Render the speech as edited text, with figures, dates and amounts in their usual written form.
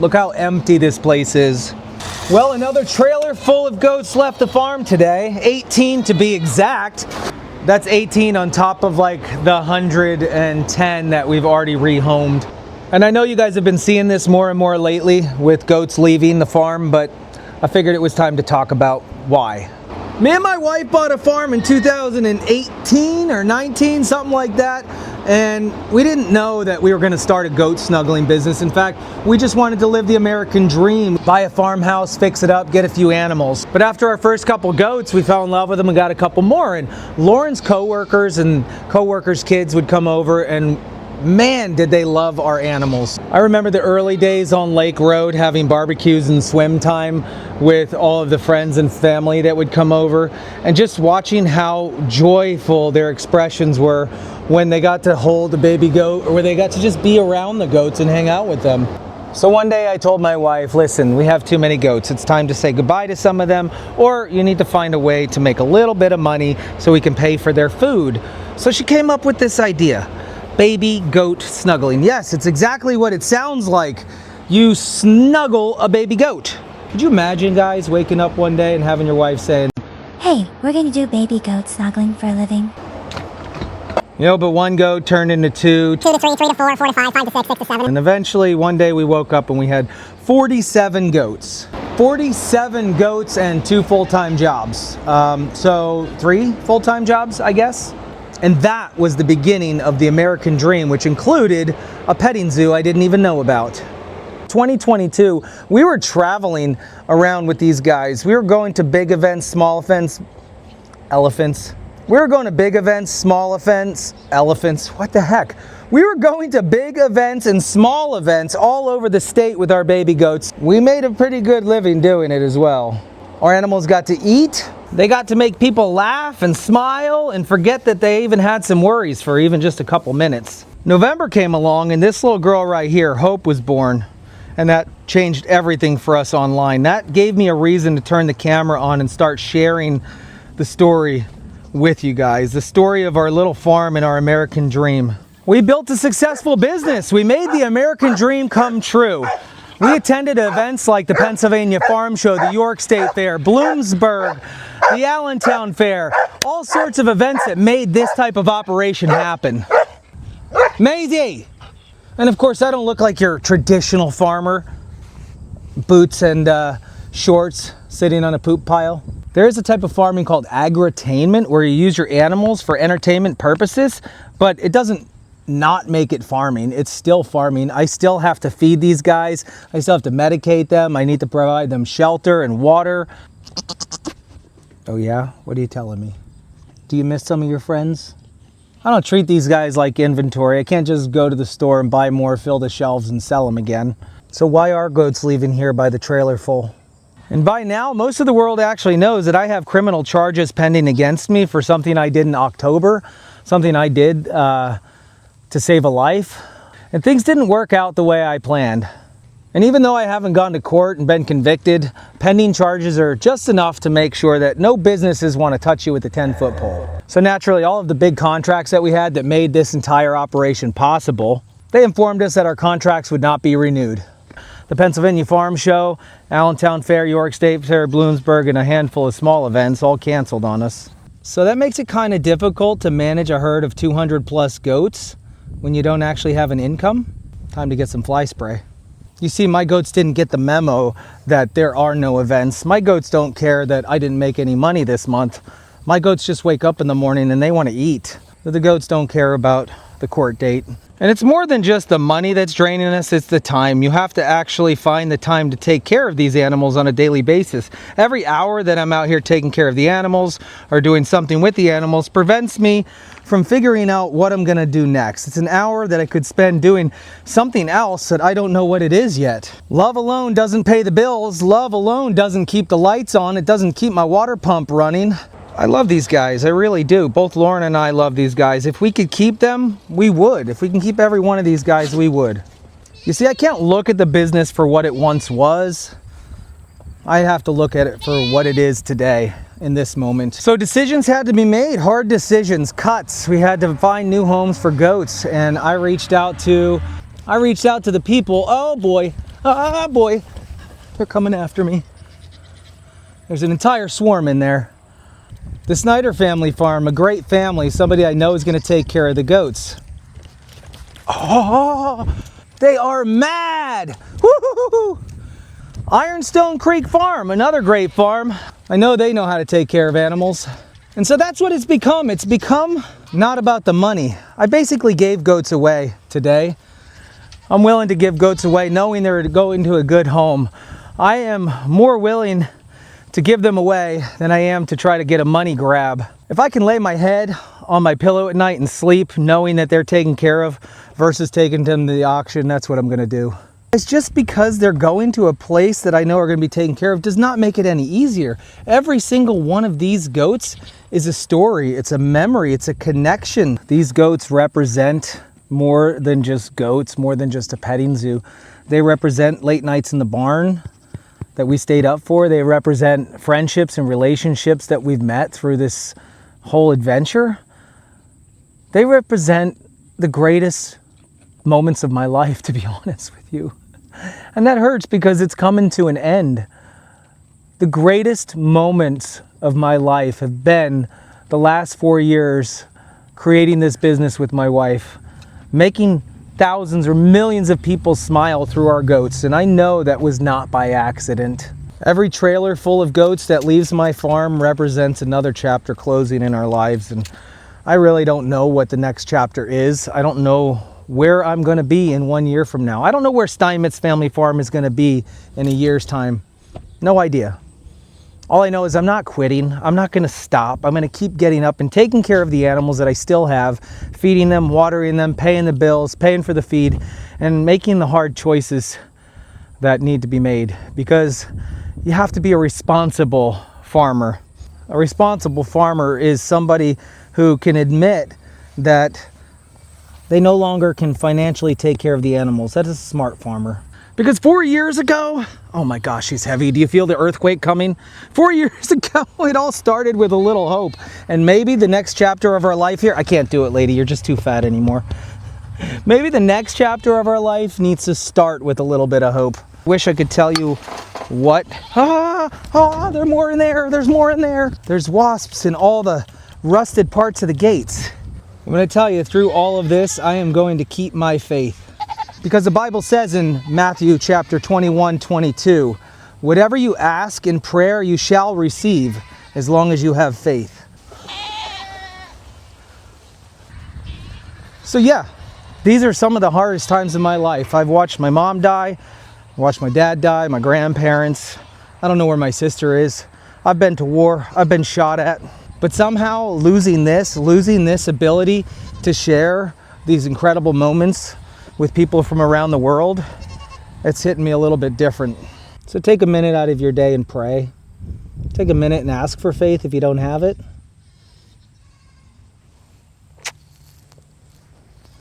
Look how empty this place is. Well, another trailer full of goats left the farm today, 18 to be exact. That's 18 on top of like the 110 that we've already rehomed. And I know you guys have been seeing this more and more lately with goats leaving the farm, but I figured it was time to talk about why. Me and my wife bought a farm in 2018 or 19, something like that. And we didn't know that we were going to start a goat snuggling business. In fact, we just wanted to live the American dream, buy a farmhouse, fix it up, get a few animals. But after our first couple goats, we fell in love with them and got a couple more. And Lauren's coworkers and coworkers' kids would come over, and man, did they love our animals. I remember the early days on Lake Road having barbecues and swim time with all of the friends and family that would come over, and just watching how joyful their expressions were when they got to hold a baby goat, or when they got to just be around the goats and hang out with them. So one day I told my wife, listen, we have too many goats. It's time to say goodbye to some of them, or you need to find a way to make a little bit of money so we can pay for their food. So she came up with this idea. Baby goat snuggling. Yes, it's exactly what it sounds like. You snuggle a baby goat. Could you imagine, guys, waking up one day and having your wife saying, "Hey, we're gonna do baby goat snuggling for a living." You know, but one goat turned into two. 2 to 3, 3 to 4, 4 to 5, 5 to 6, 6 to 7. And eventually, one day we woke up and we had 47 goats. 47 goats and 2 full-time jobs. So 3 full-time jobs, I guess. And that was the beginning of the American dream, which included a petting zoo I didn't even know about. 2022, we were traveling around with these guys. We were going to big events, small events, elephants. We were going to big events, small events, elephants. What the heck? We were going to big events and small events all over the state with our baby goats. We made a pretty good living doing it as well. Our animals got to eat. They got to make people laugh and smile and forget that they even had some worries for even just a couple minutes. November came along and this little girl right here, Hope, was born. And that changed everything for us online. That gave me a reason to turn the camera on and start sharing the story with you guys. The story of our little farm and our American dream. We built a successful business. We made the American dream come true. We attended events like the Pennsylvania Farm Show, the York State Fair, Bloomsburg, the Allentown Fair, all sorts of events that made this type of operation happen. Maisie! And of course, I don't look like your traditional farmer, boots and shorts sitting on a poop pile. There is a type of farming called agritainment, where you use your animals for entertainment purposes, but it doesn't not make it farming. It's still farming. I still have to feed these guys. I still have to medicate them. I need to provide them shelter and water. Oh yeah? What are you telling me? Do you miss some of your friends? I don't treat these guys like inventory. I can't just go to the store and buy more, fill the shelves, and sell them again. So why are goats leaving here by the trailer full? And by now, most of the world actually knows that I have criminal charges pending against me for something I did in October, something I did to save a life. And things didn't work out the way I planned. And even though I haven't gone to court and been convicted, pending charges are just enough to make sure that no businesses want to touch you with a 10-foot pole. So naturally, all of the big contracts that we had that made this entire operation possible, they informed us that our contracts would not be renewed. The Pennsylvania Farm Show, Allentown Fair, York State Fair, Bloomsburg, and a handful of small events all canceled on us. So that makes it kind of difficult to manage a herd of 200 plus goats when you don't actually have an income. Time to get some fly spray. You see, my goats didn't get the memo that there are no events. My goats don't care that I didn't make any money this month. My goats just wake up in the morning and they want to eat. But the goats don't care about the court date. And it's more than just the money that's draining us, it's the time. You have to actually find the time to take care of these animals on a daily basis. Every hour that I'm out here taking care of the animals or doing something with the animals prevents me from figuring out what I'm gonna do next. It's an hour that I could spend doing something else that I don't know what it is yet. Love alone doesn't pay the bills. Love alone doesn't keep the lights on. It doesn't keep my water pump running. I love these guys, I really do. Both Lauren and I love these guys. If we could keep them, we would. If we can keep every one of these guys, we would. You see, I can't look at the business for what it once was. I have to look at it for what it is today, in this moment. So decisions had to be made, hard decisions, cuts. We had to find new homes for goats, and I reached out to the people. Oh boy, Ah, boy. They're coming after me. There's an entire swarm in there. The Snyder family farm, a great family, somebody I know is going to take care of the goats. Oh, they are mad. Woo-hoo-hoo-hoo. Ironstone Creek Farm, another great farm. I know they know how to take care of animals. And so that's what it's become. It's become not about the money. I basically gave goats away today. I'm willing to give goats away knowing they're going to a good home. I am more willing to give them away than I am to try to get a money grab. If I can lay my head on my pillow at night and sleep knowing that they're taken care of versus taking them to the auction, that's what I'm gonna do. It's just because they're going to a place that I know are gonna be taken care of does not make it any easier. Every single one of these goats is a story, it's a memory, it's a connection. These goats represent more than just goats, more than just a petting zoo. They represent late nights in the barn that we stayed up for. They represent friendships and relationships that we've met through this whole adventure. They represent the greatest moments of my life, to be honest with you. And that hurts because it's coming to an end. The greatest moments of my life have been the last 4 years creating this business with my wife, making thousands or millions of people smile through our goats, and I know that was not by accident. Every trailer full of goats that leaves my farm represents another chapter closing in our lives, and I really don't know what the next chapter is. I don't know where I'm going to be in 1 year from now. I don't know where Steinmetz Family Farm is going to be in a year's time. No idea. All I know is I'm not quitting. I'm not going to stop. I'm going to keep getting up and taking care of the animals that I still have, feeding them, watering them, paying the bills, paying for the feed, and making the hard choices that need to be made, because you have to be a responsible farmer. A responsible farmer is somebody who can admit that they no longer can financially take care of the animals. That is a smart farmer. Because 4 years ago, oh my gosh, he's heavy. Do you feel the earthquake coming? 4 years ago, it all started with a little hope. And maybe the next chapter of our life here, I can't do it, lady, you're just too fat anymore. Maybe the next chapter of our life needs to start with a little bit of hope. Wish I could tell you what. There's more in there, there's more in there. There's wasps in all the rusted parts of the gates. I'm going to tell you, through all of this, I am going to keep my faith. Because the Bible says in Matthew chapter 21:22, whatever you ask in prayer, you shall receive, as long as you have faith. So yeah, these are some of the hardest times in my life. I've watched my mom die, watched my dad die, my grandparents. I don't know where my sister is. I've been to war, I've been shot at. But somehow losing this ability to share these incredible moments with people from around the world, it's hitting me a little bit different. So take a minute out of your day and pray. Take a minute and ask for faith if you don't have it.